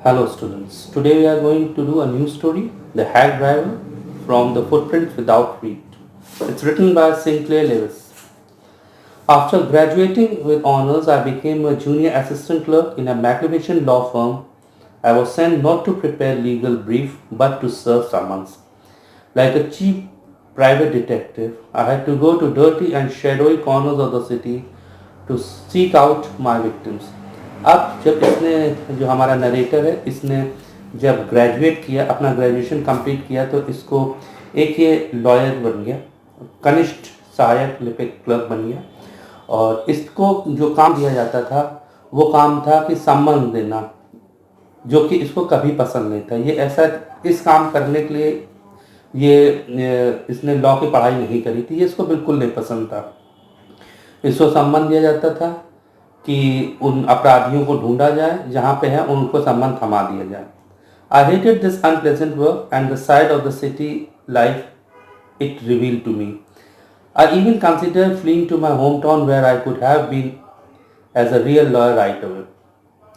Hello students, today we are going to do a new story, The Hack Driver from the Footprints Without Feet. It's written by Sinclair Lewis. After graduating with honors, I became a junior assistant clerk in a magnificent law firm. I was sent not to prepare legal brief but to serve summons. Like a cheap private detective, I had to go to dirty and shadowy corners of the city to seek out my victims. अब जब इसने जो हमारा narrator है इसने जब graduate किया अपना ग्रेजुएशन कंप्लीट किया तो इसको एक ये लॉयर बन गया, कनिष्ठ सहायक लिपिक क्लर्क बन गया और इसको जो काम दिया जाता था वो काम था कि सम्मान देना, जो कि इसको कभी पसंद नहीं था। ये ऐसा इस काम करने के लिए इसने लॉ की पढ़ाई नहीं करी थी, ये इसको बिल्कुल नहीं पसंद था। इसको सम्मान दिया जाता था कि उन अपराधियों को ढूंढा जाए, जहाँ पे है उनको सम्मान थमा दिया जाए। I hated this unpleasant work and the side of the city life it revealed to me. I even considered fleeing to my hometown where I could have been as a real lawyer right away.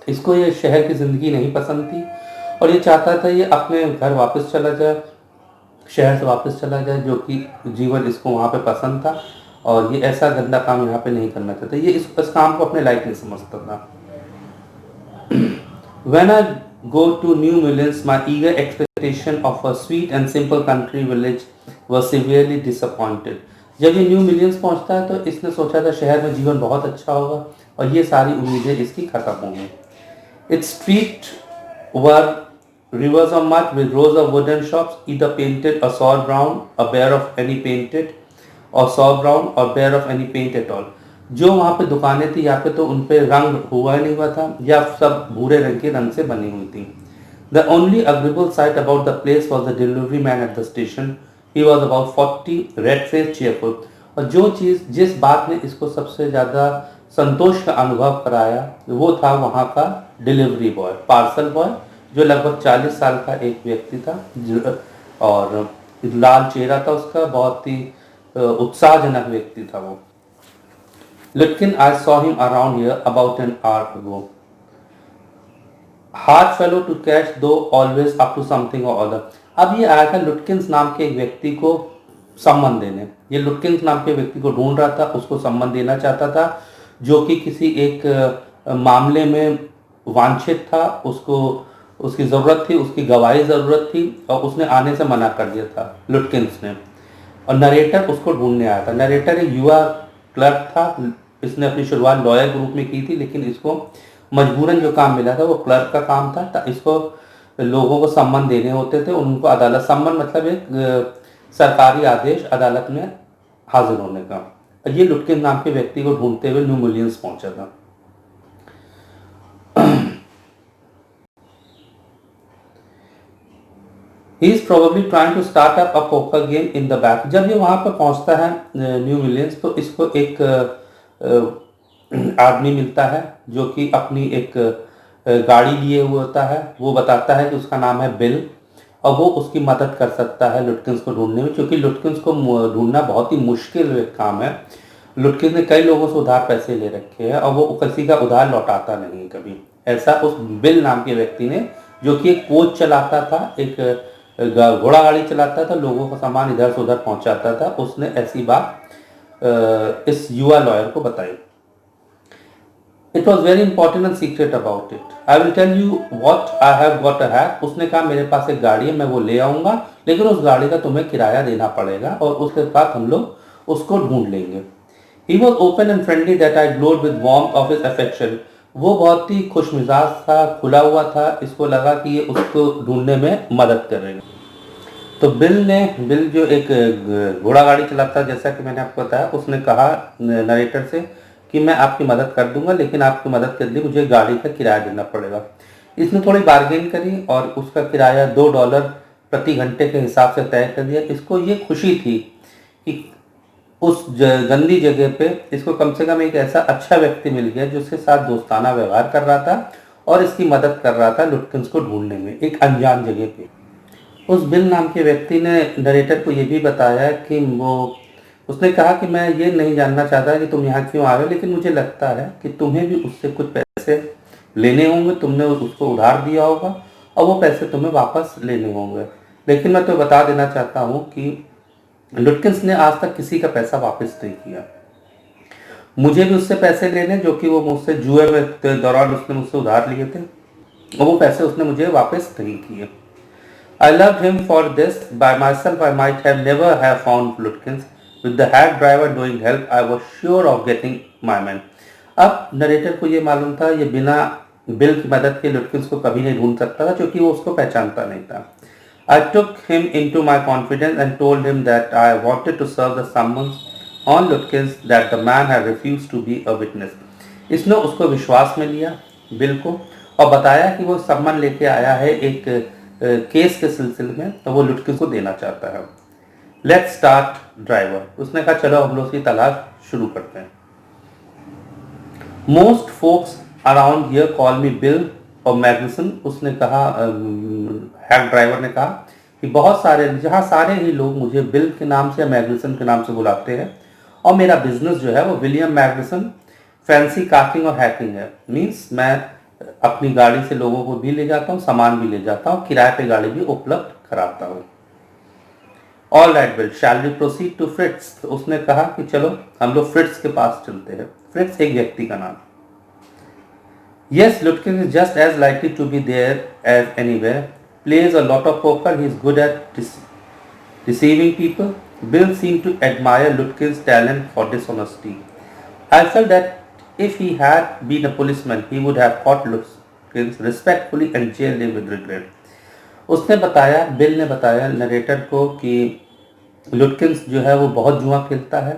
इसको ये शहर की ज़िंदगी नहीं पसंद थी और ये चाहता था ये अपने घर वापस चला जाए, शहर से वापस चला जाए, जो कि जीवन इसको वहाँ पे पसंद था और ये ऐसा गंदा काम यहाँ पे नहीं करना चाहता। ये इस काम को अपने लाइफ नहीं समझता था। When I go to New Millions, my eager expectation of a sweet and simple country village was severely disappointed. जब ये न्यू मिलियंस पहुंचता है तो इसने सोचा था शहर में जीवन बहुत अच्छा होगा और ये सारी उम्मीदें इसकी खत्म हो गई। Its streets were rivers of mud with rows of wooden shops, either painted or saw brown, or bare of any painted, और saw brown और bare of any paint at all. जो वहाँ पे दुकानें थी या पे तो उन पे रंग हुआ ही नहीं हुआ था या सब भूरे रंग के रंग से बनी हुई थी। The only agreeable sight about the place was the delivery man at the station. He was about 40, red-faced, cheerful. और जो चीज़ जिस बात ने इसको सबसे ज़्यादा संतोष का अनुभव कराया वो था वहाँ का डिलीवरी बॉय, पार्सल बॉय, जो लगभग 40 साल का एक व्यक्ति था और लाल चेहरा था उसका, बहुत ही उत्साहजनक व्यक्ति था वो। Lutkin, I saw him around here about an hour ago. Hard fellow to catch, though always up to something or other. अब ये आया था लुटकिंस नाम के एक व्यक्ति को सम्मान देने। ये लुटकिंस नाम के व्यक्ति को ढूंढ रहा था, उसको सम्मान देना चाहता था, जो कि किसी एक मामले में वांछित था, उसको उसकी ज़रूरत थी, उसकी गवाही ज़रूरत थी और उसने आने से मना कर दिया था लुटकिंस ने। और नरेटर उसको ढूंढने आया था। नरेटर एक युवा क्लर्क था, इसने अपनी शुरुआत लॉयर के रूप में की थी, लेकिन इसको मजबूरन जो काम मिला था वो क्लर्क का काम था। इसको लोगों को सम्मान देने होते थे, उनको अदालत, सम्मान मतलब एक सरकारी आदेश अदालत में हाजिर होने का। ये लुटकिन नाम के व्यक्ति को ढूंढते हुए न्यू मिलियंस पहुंचा था। He is probably trying to start up a poker game in the back. जब ये वहाँ पर पहुँचता है न्यू मिलियंस तो इसको एक आदमी मिलता है जो कि अपनी एक गाड़ी लिए हुए होता है। वो बताता है कि उसका नाम है बिल और वो उसकी मदद कर सकता है लुटकिंस को ढूंढने में, क्योंकि लुटकिंस को ढूंढना बहुत ही मुश्किल काम है। लुटकिंस ने कई लोगों से उधार पैसे ले रखे हैं और वो किसी का उधार लौटाता नहीं कभी। ऐसा उस बिल नाम के व्यक्ति ने, जो कि एक कोच चलाता था, एक घोड़ा गाड़ी चलाता था, लोगों का सामान इधर से उधर पहुंचाता था, उसने ऐसी बात इस युवा लॉयर को बताई। It was very important and secret about it. I will tell you what I have got a hack. उसने कहा मेरे पास एक गाड़ी है, मैं वो ले आऊँगा, लेकिन उस गाड़ी का तुम्हें किराया देना पड़ेगा और उसके बाद हम लोग उसको ढूंढ लेंगे। He was open and friendly that I glowed with warmth of his affection. वो बहुत ही खुशमिजाज था, खुला हुआ था, इसको लगा कि ये उसको ढूंढने में मदद करेगा। तो बिल जो एक घोड़ा गाड़ी चलाता, जैसा कि मैंने आपको बताया, उसने कहा नरेटर से कि मैं आपकी मदद कर दूंगा, लेकिन आपकी मदद के लिए मुझे गाड़ी का किराया देना पड़ेगा। इसने थोड़ी बार्गेन करी और उसका किराया $2 प्रति घंटे के हिसाब से तय कर दिया। इसको ये खुशी थी कि उस गंदी जगह पे इसको कम से कम एक ऐसा अच्छा व्यक्ति मिल गया जो उसके साथ दोस्ताना व्यवहार कर रहा था और इसकी मदद कर रहा था लुटकिंस को ढूंढने में एक अनजान जगह पे। उस बिल नाम के व्यक्ति ने नरेटर को ये भी बताया कि उसने कहा कि मैं ये नहीं जानना चाहता कि तुम यहाँ क्यों आ रहे हो, लेकिन मुझे लगता है कि तुम्हें भी उससे कुछ पैसे लेने होंगे, तुमने उसको उधार दिया होगा और वो पैसे तुम्हें वापस लेने होंगे। लेकिन मैं तो बता देना चाहता हूँ कि लुटकिंस ने आज तक किसी का पैसा वापस नहीं किया। मुझे भी उससे पैसे लेने जो कि वो मुझसे जुए में दौरान उसने मुझसे उधार लिए थे, और वो पैसे उसने मुझे वापस नहीं किए। I loved him for this. By myself, I might have never have found Lutkins. With the hack driver doing help, I was sure of getting my man. अब नरेटर को ये मालूम था ये बिना बिल की मदद के लुटकिंस को कभी नहीं ढूंढ सकता था, क्योंकि वो उसको पहचानता नहीं था। I took him into my confidence and told him that I wanted to serve the summons on Lutkins that the man had refused to be a witness. इसने उसको विश्वास में लिया बिल को और बताया कि वो सम्मन लेके आया है एक केस के सिलसिले में, तो वो लुटकिंस को देना चाहता है। Let's start driver. उसने कहा चलो हम लोग उसकी तलाश शुरू करते हैं। Most folks around here call me Bill और मैग्नुसन। उसने कहा, हैक ड्राइवर ने कहा कि बहुत सारे जहाँ सारे ही लोग मुझे बिल के नाम से या मैग्नुसन के नाम से बुलाते हैं, और मेरा बिजनेस जो है वो विलियम मैग्नुसन फैंसी काकिंग और हैकिंग है। मीन्स मैं अपनी गाड़ी से लोगों को भी ले जाता हूँ, सामान भी ले जाता हूँ, किराए पे गाड़ी भी उपलब्ध कराता हूँ। All right Bill, shall we proceed to Fritz's. तो उसने कहा कि चलो हम लोग फ्रिट्स के पास चलते हैं। फ्रिट्स एक व्यक्ति का नाम। Yes, Lutkin is just as likely to be there as anywhere, plays a lot of poker, he is good at deceiving people. Bill seemed to admire Lutkin's talent for dishonesty. I felt that if he had been a policeman, he would have caught Lutkins respectfully and jailed him with regret. उसने बताया, bill ने बताया narrator को कि लुटकिंस जो है वो बहुत जुआ खेलता है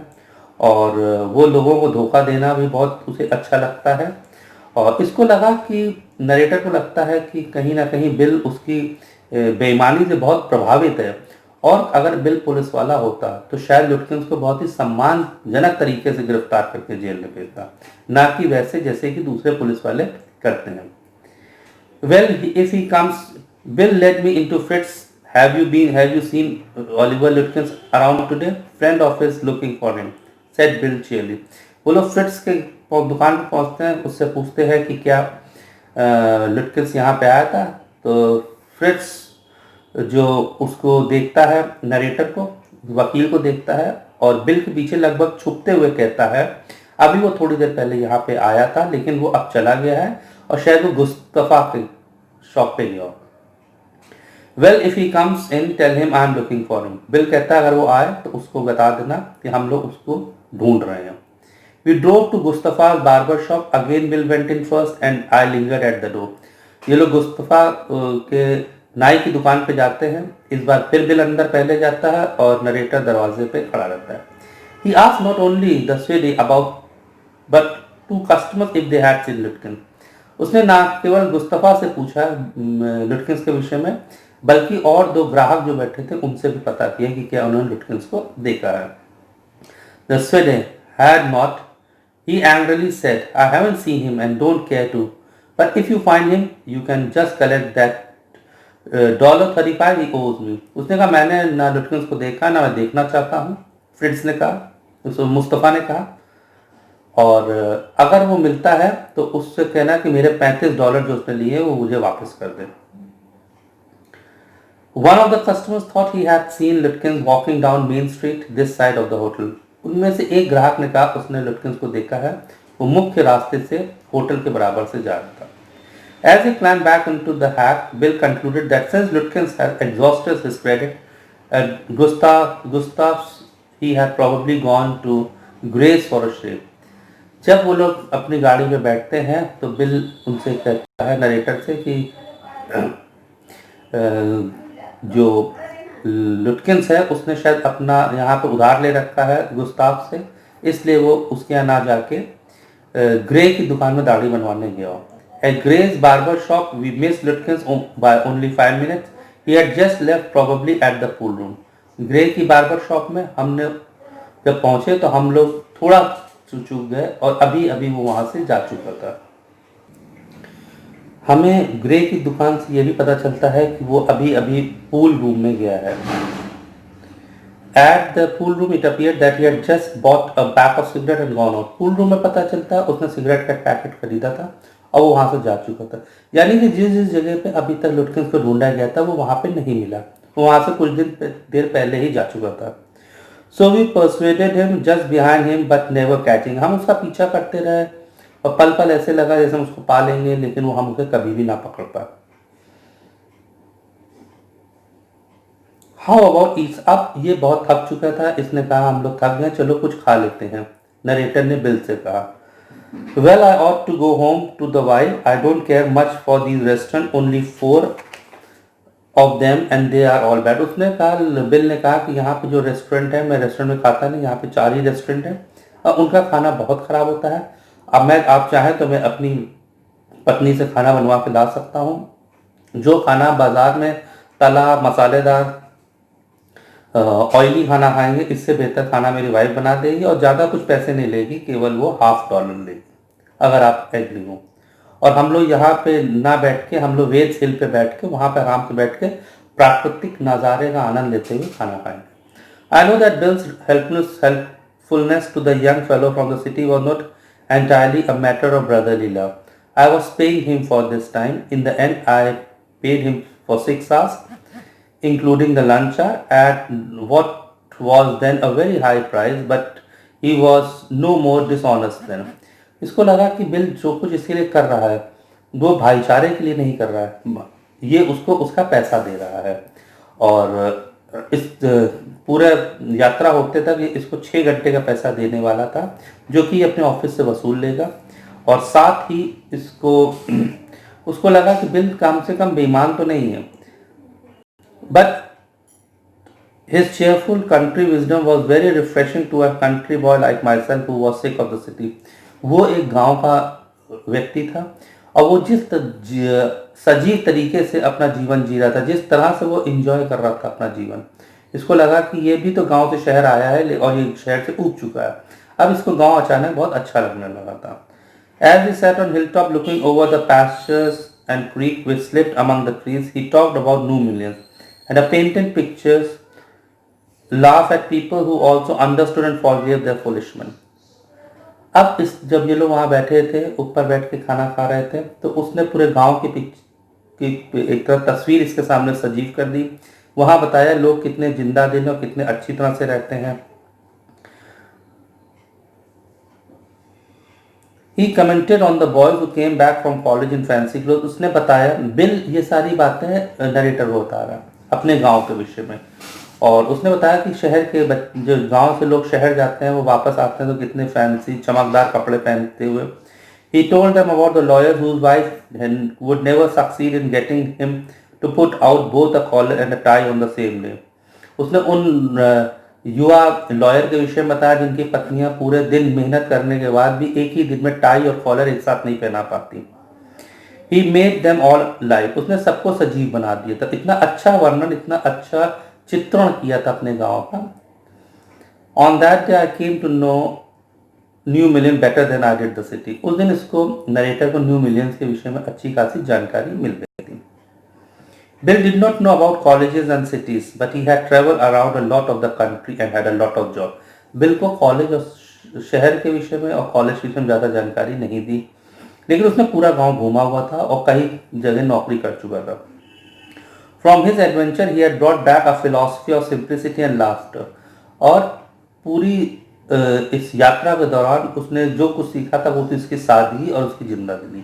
और वो लोगों को धोखा देना भी बहुत उसे अच्छा लगता है, और इसको लगा कि नरेटर को लगता है कि कहीं ना कहीं बिल उसकी बेईमानी से बहुत प्रभावित है, और अगर बिल पुलिस वाला होता तो शायद लुटकिंस को बहुत ही सम्मानजनक तरीके से गिरफ्तार करके जेल में भेजता, ना कि वैसे जैसे कि दूसरे पुलिस वाले करते हैं। Well, if he comes, Bill led me into Fritz's, have you seen Oliver Lutkins around today? Friend of his looking for him, said Bill cheerily. वो लोग फ्रिट्स के दुकान पर पहुंचते हैं, उससे पूछते हैं कि क्या लुटकिंस यहाँ पे आया था। तो फ्रिट्स जो उसको देखता है, नरेटर को, वकील को देखता है, और बिल के पीछे लगभग छुपते हुए कहता है अभी वो थोड़ी देर पहले यहाँ पे आया था, लेकिन वो अब चला गया है और शायद वो गुस्तफा के शॉप पे गया। Well, if he comes in tell him I am looking for him. Bill कहता है अगर वो आए तो उसको बता देना कि हम लोग उसको ढूंढ रहे हैं। We drove to Gustafa barber shop, again Bill went in first and I lingered at the door. ये लोग गुस्तफा के नाई की दुकान पे जाते हैं। इस बार फिर बिल अंदर पहले जाता है और नरेटर दरवाजे पे खड़ा रहता है। He asked not only the Swede about but two customers if they had seen Lutkin. उसने ना केवल गुस्तफा से पूछा लुटकिंस के विषय में, बल्कि और दो ग्राहक जो बैठे थे उनसे भी पता किया कि क्या उन्होंने लुटकिंस को देखा है। The Swede had not. He angrily said, I haven't seen him and don't care to. But if you find him, you can just collect that $35 he owes me. उसने कहा मैंने ना लुटकिंस को देखा ना मैं देखना चाहता हूँ, फ्रिट्स ने कहा, मुस्तफ़ा ने कहा, और अगर वो मिलता है तो उससे कहना कि मेरे $35 जो उसने लिए वो मुझे वापस कर दे। One of the customers thought he had seen Lutkins walking down Main Street this side of the hotel. उनमें से एक ग्राहक ने कहा उसने लुटकिंस को देखा है, वो मुख्य रास्ते से होटल के बराबर से जा रहा था। As he climbed back into the hack, Bill concluded that since Lutkins had exhausted his credit at Gustav's, he had probably gone to Grace for a shave. जब वो लोग अपनी गाड़ी में बैठते हैं तो बिल उनसे कहता है, नरेटर से, कि जो लुटकिंस है उसने शायद अपना यहाँ पे उधार ले रखा है गुस्ताव से, इसलिए वो उसके यहाँ ना जाके ग्रे की दुकान में दाढ़ी बनवाने गया। At Gray's barber shop, we missed Lutkins by only 5 minutes. He had just left, probably at the pool room. Grey की बार्बर शॉप में हमने जब पहुंचे तो हम लोग थोड़ा चूक गए और अभी अभी वो वहां से जा चुका था। हमें ग्रे की दुकान से ये भी पता चलता है कि वो अभी अभी पूल रूम में गया है। At the pool room, it appeared that he had just bought a pack of cigarette and gone out. Pool room में पता चलता है उसने सिगरेट का पैकेट खरीदा था और वो वहाँ से जा चुका था। यानी कि जिस जिस जगह पे अभी तक लुटकिंस को ढूंढा गया था वो वहाँ पे नहीं मिला, वो वहाँ से कुछ देर पहले ही जा चुका था। So we persuaded him just behind him but never catching, हम उसका पीछा करते रहे और पल पल ऐसे लगा जैसे हम उसको पा लेंगे, लेकिन वो हम उसे कभी भी ना पकड़ पाए। हाउ अबाउट ईट्स, अब ये बहुत थक चुका था, इसने कहा हम लोग थक गए, चलो कुछ खा लेते हैं। नरेटर ने बिल से कहा, well I ought to go home to the wife, I don't care much for these restaurant, only 4 of them and they are all bad. उसने कहा, बिल ने कहा कि यहाँ पे जो रेस्टोरेंट है, मैं रेस्टोरेंट में खाता नहीं, यहाँ पे 4 ही रेस्टोरेंट हैं और उनका खाना बहुत ख़राब होता है। अब मैं, आप चाहें तो मैं अपनी पत्नी से खाना बनवा के ला सकता हूँ। जो खाना बाजार में तला मसालेदार ऑयली खाना खाएंगे, इससे बेहतर खाना मेरी वाइफ बना देगी और ज़्यादा कुछ पैसे नहीं लेगी, केवल वो $50 लेगी अगर आप एग्री हो। और हम लोग यहाँ पे ना बैठ के, हम लोग वेज हिल पे बैठ के, वहाँ पे आराम से बैठ के प्राकृतिक नज़ारे का आनंद लेते हुए खाना खाएंगे। I know that Bill's helpfulness to the young fellow from the city was not entirely a matter of brotherly love. I was paying him for this time. In the end, I paid him for 6 hours, including the lunch hour, at what was then a very high price, but he was no more dishonest then. इसको लगा कि bill जो कुछ इसके लिए कर रहा है वो भाईचारे के लिए नहीं कर रहा है, ये उसको उसका पैसा दे रहा है। और इस पूरे यात्रा होते तक ये इसको 6 घंटे का पैसा देने वाला था, जो कि अपने ऑफिस से वसूल लेगा। और साथ ही इसको उसको लगा कि बिल कम से कम बेईमान तो नहीं है, but his cheerful country wisdom was very refreshing to a country boy like myself who was sick of the city. वो एक गांव का व्यक्ति था और वो सजीव तरीके से अपना जीवन जी रहा था, जिस तरह से वो एंजॉय कर रहा था अपना जीवन, इसको लगा कि ये भी तो गांव से शहर आया है और ये शहर से ऊब चुका है। अब इसको गांव अचानक बहुत अच्छा लगने लगा था। As he sat on hilltop looking over the pastures and creek which slipped among the trees, he talked about new millions and painted pictures, laugh at people who also understood and forgave their foolish men. अब इस जब ये लोग वहाँ बैठे थे, ऊपर बैठ के खाना खा रहे थे, तो उसने पूरे गांव की एक तरह तस्वीर इसके सामने सजीव कर दी। वहाँ बताया लोग कितने जिंदा दिल और कितने अच्छी तरह से रहते हैं। He commented on the boys who came back from college in fancy clothes. उसने बताया, बिल ये सारी बातें नरेटर को बता रहा अपने गांव के विषय में, और उसने बताया कि शहर के जो गांव से लोग शहर जाते हैं वो वापस आते हैं तो कितने फैंसी चमकदार कपड़े पहनते हुए। He told them about the lawyer whose wife would never succeed in getting him to put out both a collar and a tie on the same day. उसने उन युवा लॉयर के विषय में बताया जिनकी पत्नियां पूरे दिन मेहनत करने के बाद भी एक ही दिन में टाई और कॉलर एक साथ नहीं पहना पाती। He made them all alive. उसने सबको सजीव बना दिया था। इतना अच्छा वर्णन, इतना अच्छा चित्रण किया था अपने गांव का। On that day I came to know New Million better than I did the city. उस दिन इसको नरेटर को न्यू मिलियंस के विषय में अच्छी खासी जानकारी मिल गई थी। Bill did not know about colleges and cities, but he had traveled around a lot of the country and had a lot of job. Bill को कॉलेज और शहर के विषय में और कॉलेज के विषय में ज़्यादा जानकारी नहीं दी, लेकिन उसने पूरा गांव घूमा हुआ था और कई जगह नौकरी कर चुका था। From his adventure he had brought back a philosophy of simplicity and laughter. और पूरी इस यात्रा के दौरान उसने जो कुछ सीखा था वो थी उसकी सादगी और उसकी जिंदगी।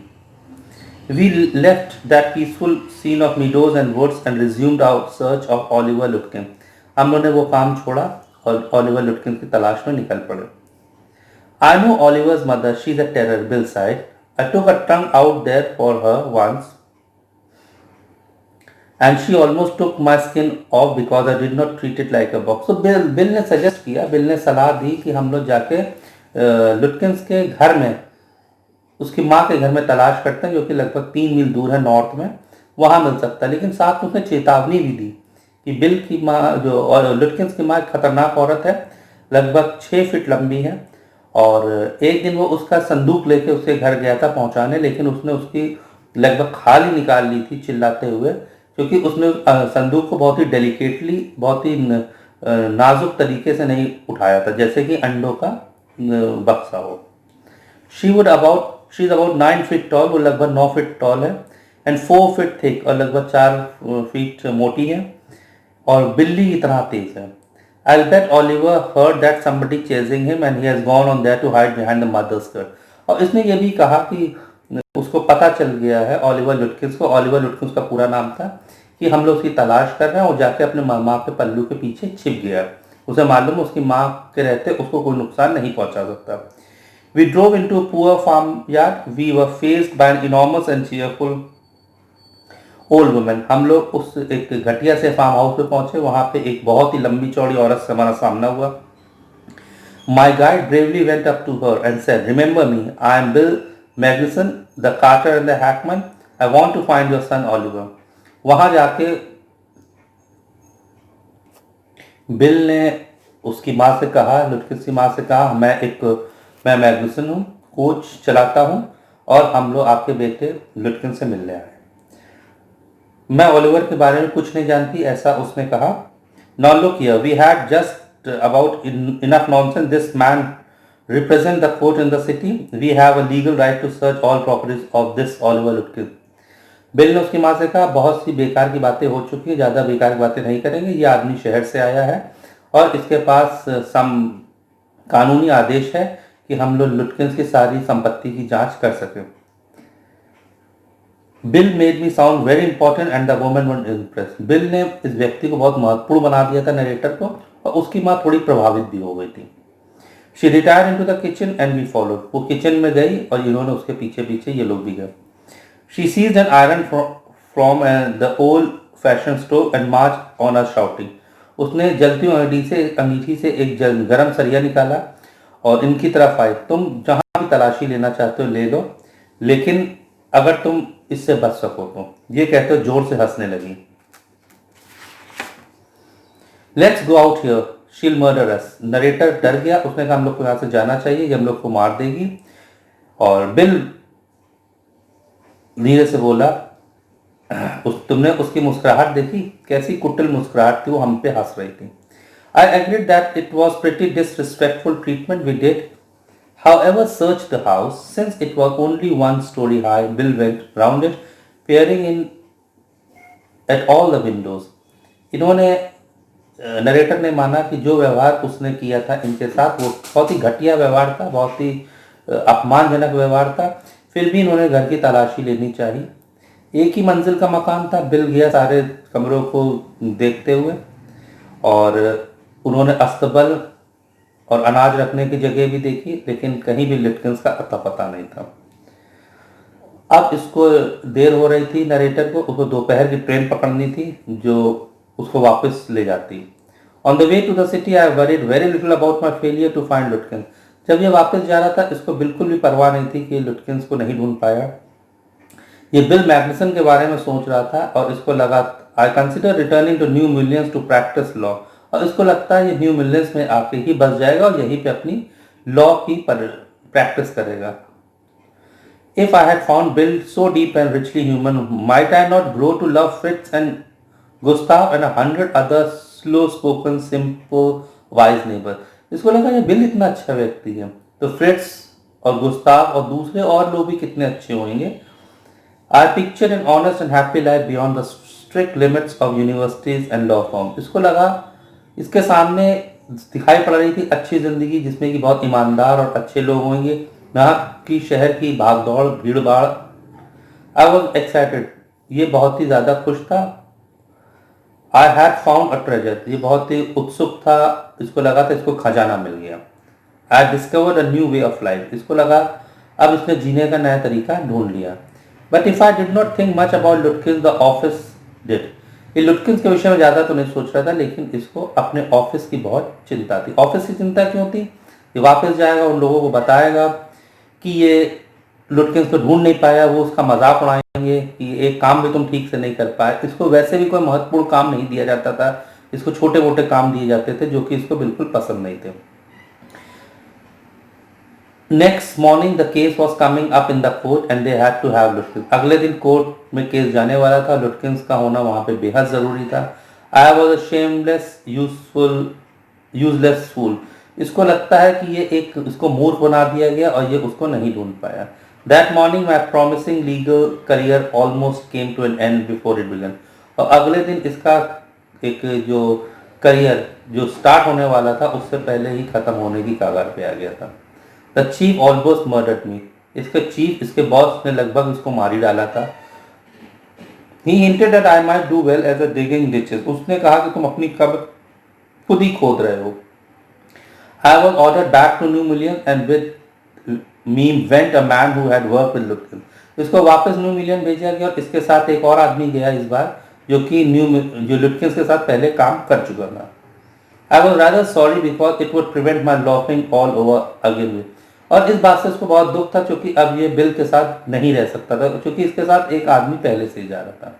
We left that peaceful scene of meadows and woods and resumed our search of Oliver Lutkin. हम लोगों ने वो काम छोड़ा और ऑलिवर लुटकिन की तलाश में निकल पड़े। I know Oliver's mother, she's a terror, Bill sighed. I took a tongue out there for her once and she almost took my skin off because I did not treat it like a box. So bill ने suggest किया, bill ने सलाह दी कि हम लोग जाके लुटकिंस के घर में, उसकी माँ के घर में तलाश करते हैं जो कि लगभग 3 मील दूर है नॉर्थ में, वहाँ मिल सकता है। लेकिन साथ में उसने चेतावनी भी दी कि बिल की माँ जो लुटकिंस की माँ एक खतरनाक औरत है, लगभग 6 फीट लंबी है, और एक दिन वो उसका संदूक लेके उसके घर गया था पहुँचाने, लेकिन उसने उसकी लगभग खाल ही निकाल ली थी चिल्लाते हुए, क्योंकि उसने संदूक को बहुत ही डेलिकेटली, बहुत ही नाजुक तरीके से नहीं उठाया था, जैसे कि अंडों का बक्सा हो। She would about she is about 9 feet tall, वो लगभग 9 फीट टॉल है, एंड 4 फीट थिक, और लगभग 4 फीट मोटी है, और बिल्ली की तरह तेज है. I bet Oliver heard that somebody chasing him and he has gone on there to hide behind the mother's skirt. और इसने ये भी कहा कि उसको पता चल गया है ओलिवर लुटकिंस को, ओलिवर लुटकिंस का पूरा नाम था, कि हम लोग उसकी तलाश कर रहे हैं, और जाके अपने माँ के पल्लू के पीछे छिप गया. उसे मालूम है उसकी माँ के रहते उसको कोई नुकसान नहीं पहुंचा सकता. We drove into a poor farm yard. We were faced by an enormous and cheerful old women. हम लोग उस एक घटिया से फार्म हाउस पे पहुंचे. वहां पे एक बहुत ही लंबी चौड़ी औरत से हमारा सामना हुआ. My guide bravely went up to her and said, remember me, I am Bill Magnusson, the carter and the hackman. I want to find your son Oliver. वहां जाके बिल ने उसकी माँ से कहा, लुटकिंस की माँ से कहा, मैं मैग्नुसन हूँ, कोच चलाता हूँ, और हम लोग आपके बेटे लुटकिंस से मिलने आए. मैं ओलिवर के बारे में कुछ नहीं जानती, ऐसा उसने कहा. Now look here, we had just about enough nonsense. This man represent the court in the city. We have a legal right to search all properties of this Oliver Lutkin. Bill ने उसकी माँ से कहा, बहुत सी बेकार की बातें हो चुकी है, ज़्यादा बेकार की बातें नहीं करेंगे. ये आदमी शहर से आया है और इसके पास सम कानूनी आदेश है कि हम लोग लुटकिंस की सारी संपत्ति की जांच कर सकें. Bill made me sound very important and the woman were impressed. Bill ने इस व्यक्ति को बहुत महत्वपूर्ण बना दिया था नरेटर को, और उसकी माँ थोड़ी प्रभावित भी हो गई थी. She retire in to the kitchen and we followed. वो किचन में गई और इन्होंने उसके पीछे पीछे ये लोग भी गए. She seized an iron from the old fashion stove and march on us shouting. उसने जलती हुई अंगीठी से एक गरम सरिया निकाला और इनकी तरफ आए, तुम जहां भी तलाशी लेना चाहते हो ले लो, लेकिन अगर तुम इससे बच सको तो. ये कहते हो जोर से हंसने लगी. लेट्स गो आउट हियर, शील मर्डर अस. नरेटर डर गया, उसने कहा हम लोग को यहाँ से जाना चाहिए, ये हम लोग को मार देगी. और बिल धीरे से बोला, तुमने उसकी मुस्कुराहट देखी, कैसी कुटिल मुस्कुराहट थी, वो हम पे हंस रही थी. I agreed that it was pretty disrespectful treatment we did. However, search the house. Since it was only 1 story high, Bill went round it, peering in at all the windows. इन्होंने नरेटर ने माना कि जो व्यवहार उसने किया था इनके साथ वो बहुत ही घटिया व्यवहार था, बहुत ही अपमानजनक व्यवहार था. फिर भी इन्होंने घर की तलाशी लेनी चाहिए. एक ही मंजिल का मकान था. बिल गया सारे कमरों को देखते हुए, और उन्होंने अस्तबल और अनाज रखने की जगह भी देखी, लेकिन कहीं भी लिटकिंस का अता पता नहीं था. अब इसको देर हो रही थी नरेटर को, उसको दोपहर की ट्रेन पकड़नी थी जो उसको वापस ले जाती. On the way to the city I worried very little about my failure to find Lutkins. जब ये वापस जा रहा था, इसको बिल्कुल भी परवाह नहीं थी कि लुटकिंस को नहीं ढूंढ पाया. ये बिल मैग्नुसन के बारे में सोच रहा था, और इसको लगा, I consider returning to New Millions to practice law. और इसको लगता है ये न्यू मिलियंस में आके ही बस जाएगा और यहीं पे अपनी लॉ की प्रैक्टिस करेगा. If I had found Bill so deep and richly human, might I not grow to love Fritz and Gustav and 100 other slow-spoken, simple, wise neighbors? इसको लगा ये बिल इतना अच्छा व्यक्ति है, तो फ्रिट्स और गुस्ताव और दूसरे और लोग भी कितने अच्छे होंगे. I pictured an honest and happy life beyond the strict limits of universities and law firms. इसको लगा, इसके सामने दिखाई पड़ रही थी अच्छी जिंदगी, जिसमें कि बहुत ईमानदार और अच्छे लोग होंगे, ना कि शहर की भागदौड़ भीड़ भाड़. आई वॉज एक्साइटेड, ये बहुत ही ज़्यादा खुश था. I had found a treasure, ये बहुत ही उत्सुक था, इसको लगा था इसको खजाना मिल गया. I discovered a new way of life, इसको लगा अब इसने जीने का नया तरीका ढूंढ लिया. But if I did not think much about लुटकिंस, the office did. ये लुटकिंस के विषय में ज़्यादा तो नहीं सोच रहा था, लेकिन इसको अपने ऑफिस की बहुत चिंता थी. ऑफिस की चिंता क्यों थी? ये वापस जाएगा, उन लोगों को बताएगा कि ये लुटकिंस को ढूंढ नहीं पाया, वो उसका मजाक उड़ाएंगे कि एक काम भी तुम ठीक से नहीं कर पाए. इसको वैसे भी कोई महत्वपूर्ण काम नहीं दिया जाता था, इसको छोटे मोटे काम दिए जाते थे जो कि इसको बिल्कुल पसंद नहीं थे. Next morning the case was coming up in the court and they had to have Lutkins. अगले दिन कोर्ट में केस जाने वाला था, लुटकिंस का होना वहां पे बेहद जरूरी था. I was a shameless useless fool. इसको लगता है कि ये एक इसको मूर्ख बना दिया गया और ये उसको नहीं ढूंढ पाया. That morning my promising legal career almost came to an end before it began. और अगले दिन इसका एक जो करियर जो स्टार्ट होने वाला था उससे पहले ही ख़त्म होने की कगार पे आ गया था। द चीफ ऑलमोस्ट मर्डर्ड मी। इसके चीफ, इसके बॉस ने लगभग इसको मार ही डाला था। ही hinted that I might do well as a digging ditches। उसने कहा कि तुम अपनी कब्र खुद ही खोद रहे हो। I was ordered back to New Million and with me went a man who had worked with Lutkin। इसको वापस न्यू मिलियन भेजा गया और इसके साथ एक और आदमी गया इस बार, जो कि जो लुटकिंस के साथ पहले काम कर चुका था। I was rather sorry because it would prevent my laughing all over again। और इस बात से उसको बहुत दुख था क्योंकि अब ये बिल के साथ नहीं रह सकता था क्योंकि इसके साथ एक आदमी पहले से ही जा रहा था।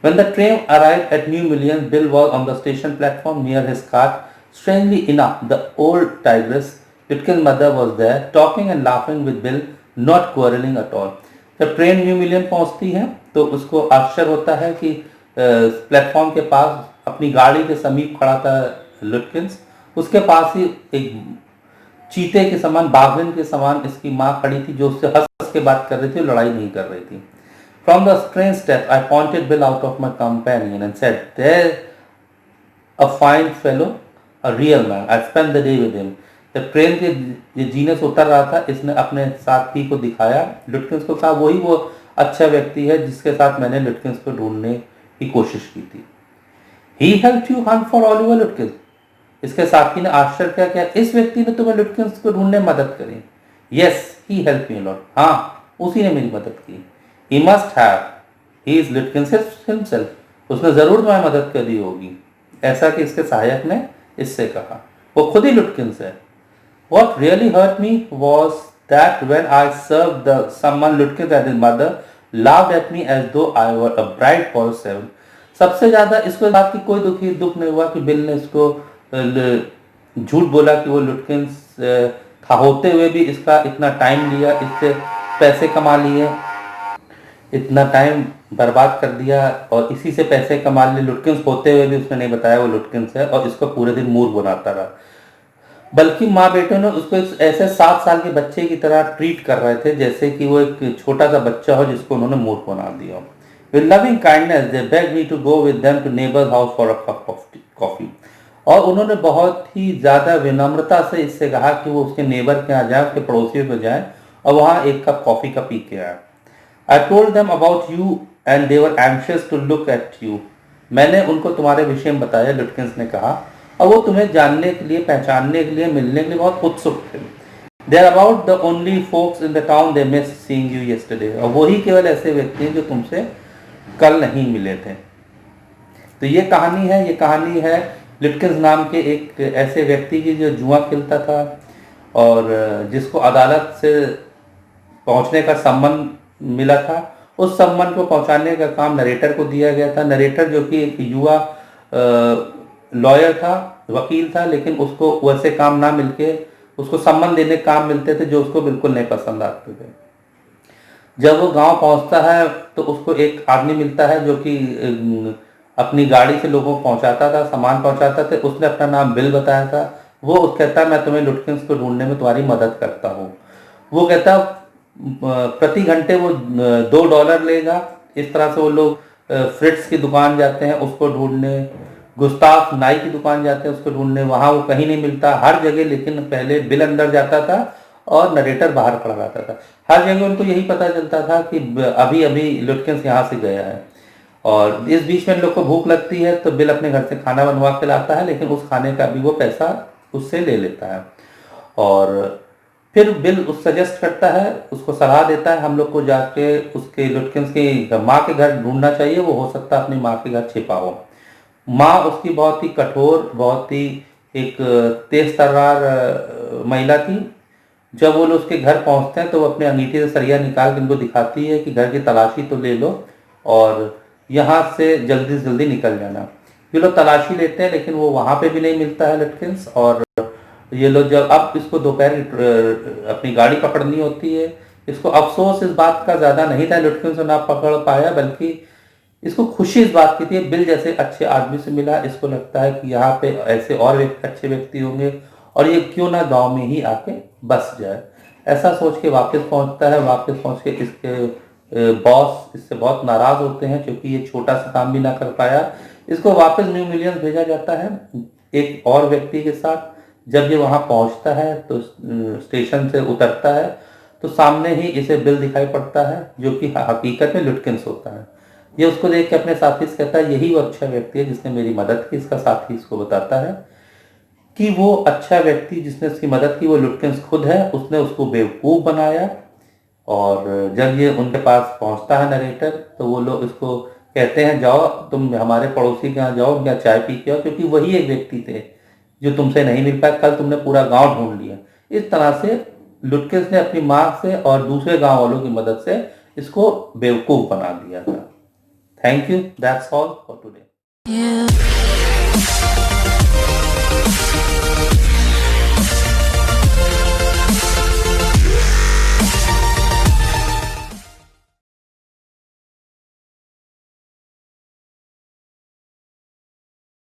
When the train arrived at New Million, Bill was on the station platform near his cart। Strangely enough, the old tigress, Lutkin's mother, was there, talking and laughing with Bill, not quarreling at all। जब train new million पहुंचती है तो उसको आश्चर्य होता है कि platform के पास अपनी गाड़ी के समीप खड़ा था लुटकिंस, उसके पास ही एक चीते के समान, बाघिन के समान इसकी माँ खड़ी थी जो उससे हंस हंस के बात कर रही थी और लड़ाई नहीं कर रही थी। From the train step, I pointed Bill out of my companion and said, "There, a fine fellow, a real man. I spent the day with him." जब ट्रेन के ये जीने से उतर रहा था, इसने अपने साथी को दिखाया, लुटकिंस को कहा, वही वो अच्छा व्यक्ति है जिसके साथ मैंने लुटकिंस को ढूंढने की कोशिश की थी। He helped you hunt for Oliver Lutkins। इसके साथी ने आश्चर्य किया, क्या इस व्यक्ति ने तुम्हें लुटकिंस को ढूंढने में मदद करी? Yes, he helped me a lot। हाँ, उसी ने मेरी मदद की। He must have। He is Lutkins himself। उसने जरूर तुम्हारी मदद करी होगी। ऐसा कि इसके सहायक ने इससे कहा, वो खुद ही लुटकिंस है। What really hurt me was that when I served someone, Lutkins and his mother laughed at me as though I were a bride for seven। सबसे ज्यादा इसको इस बात की कोई दुख नहीं हुआ कि बिल ने इसको झूठ बोला कि वो लुटकिंस था होते हुए भी इसका इतना टाइम लिया, इससे पैसे कमा लिए, इतना टाइम बर्बाद कर दिया और इसी से पैसे कमा लिए। लुटकिंस होते हुए भी उसने नहीं बताया वो लुटकिंस है और इसको पूरे दिन मूर्ख बनाता रहा। बल्कि माँ बेटे ने उसको ऐसे 7 साल के बच्चे की तरह ट्रीट कर रहे थे जैसे कि वो एक छोटा सा बच्चा हो जिसको उन्होंने मूर्ख बना दिया। With loving kindness they begged me to go with them to neighbor's house for a cup of coffee। और उन्होंने बहुत ही ज़्यादा विनम्रता से इससे कहा कि वो उसके नेबर के यहाँ जाए, उसके पड़ोसियों के जाए और वहाँ एक कप कॉफ़ी का पी के आए। I told them about you and they were anxious to look at you। मैंने उनको तुम्हारे विषय में बताया, लुटकिंस ने कहा, और वो तुम्हें जानने के लिए, पहचानने के लिए, मिलने के लिए बहुत उत्सुक थे। They are about the only folks in the town they missed seeing you yesterday। और वही केवल ऐसे व्यक्ति हैं जो तुमसे कल नहीं मिले थे। तो ये कहानी है लुटकिंस नाम के एक ऐसे व्यक्ति की जो जुआ खेलता था और जिसको अदालत से पहुंचने का सम्मन मिला था। उस सम्मन को पहुंचाने का काम नरेटर को दिया गया था। नरेटर जो कि एक युवा लॉयर था, वकील था, लेकिन उसको वैसे काम ना मिलके उसको सम्मन देने काम मिलते थे जो उसको बिल्कुल नहीं पसंद आते थे। जब वो गांव पहुंचता है तो उसको एक आदमी मिलता है जो कि अपनी गाड़ी से लोगों को पहुंचाता था, सामान पहुंचाता था। उसने अपना नाम बिल बताया था। वो कहता, मैं तुम्हें लुटकिंस को ढूंढने में तुम्हारी मदद करता हूँ। वो कहता प्रति घंटे वो $2 लेगा। इस तरह से वो लोग फ्रिट्स की दुकान जाते हैं उसको ढूंढने, गुस्ताफ नाई की दुकान जाते हैं उसको ढूंढने, वहाँ वो कहीं नहीं मिलता हर जगह। लेकिन पहले बिल अंदर जाता था और नरेटर बाहर खड़ा रहता था। हर जगह उनको यही पता चलता था कि अभी अभी लुटकिंस यहाँ से गया है। और इस बीच में लोग को भूख लगती है तो बिल अपने घर से खाना बनवा के लाता है, लेकिन उस खाने का भी वो पैसा उससे ले लेता है। और फिर बिल उस सजेस्ट करता है, उसको सलाह देता है, हम लोग को जाके उसके लुटकिंस की माँ के घर ढूंढना चाहिए। वो हो सकता है अपनी माँ के घर छिपा हो। माँ उसकी बहुत ही कठोर, बहुत ही एक तेज तर्रार महिला थी। जब वो लोग उसके घर पहुंचते हैं तो वो अपने अंगीठी से सरिया निकाल के उनको दिखाती है कि घर की तलाशी तो ले लो और यहाँ से जल्दी से जल्दी निकल जाना। ये लोग तलाशी लेते हैं लेकिन वो वहाँ पे भी नहीं मिलता है लुटकिंस। और ये लोग जब अब इसको दोपहर अपनी गाड़ी पकड़नी होती है, इसको अफसोस इस बात का ज़्यादा नहीं था लुटकिंस को ना पकड़ पाया, बल्कि इसको खुशी इस बात की थी बिल जैसे अच्छे आदमी से मिला। इसको लगता है कि यहाँ पे ऐसे और अच्छे व्यक्ति होंगे और ये क्यों ना गांव में ही आके बस जाए। ऐसा सोच के वापस पहुंचता है। वापस पहुंच के इसके बॉस इससे बहुत नाराज होते हैं क्योंकि ये छोटा सा काम भी ना कर पाया। इसको वापस न्यू मिलियंस भेजा जाता है एक और व्यक्ति के साथ। जब ये वहां पहुंचता है तो स्टेशन से उतरता है तो सामने ही इसे बिल दिखाई पड़ता है जो कि हकीकत में लुटकिंस होता है। ये उसको देख के अपने साथी से कहता है यही वो अच्छा व्यक्ति है जिसने मेरी मदद की। इसका साथी इसको बताता है कि वो अच्छा व्यक्ति जिसने उसकी मदद की वो लुटकिंस खुद है, उसने उसको बेवकूफ़ बनाया। और जब ये उनके पास पहुंचता है नरेटर तो वो लोग इसको कहते हैं जाओ तुम हमारे पड़ोसी के यहाँ जाओ, उनके यहाँ चाय पी के आओ, क्योंकि वही एक व्यक्ति थे जो तुमसे नहीं मिल पाए। कल तुमने पूरा गांव ढूंढ लिया। इस तरह से लुटकिंस ने अपनी माँ से और दूसरे गांव वालों की मदद से इसको बेवकूफ़ बना दिया था। Thank you, that's all for today.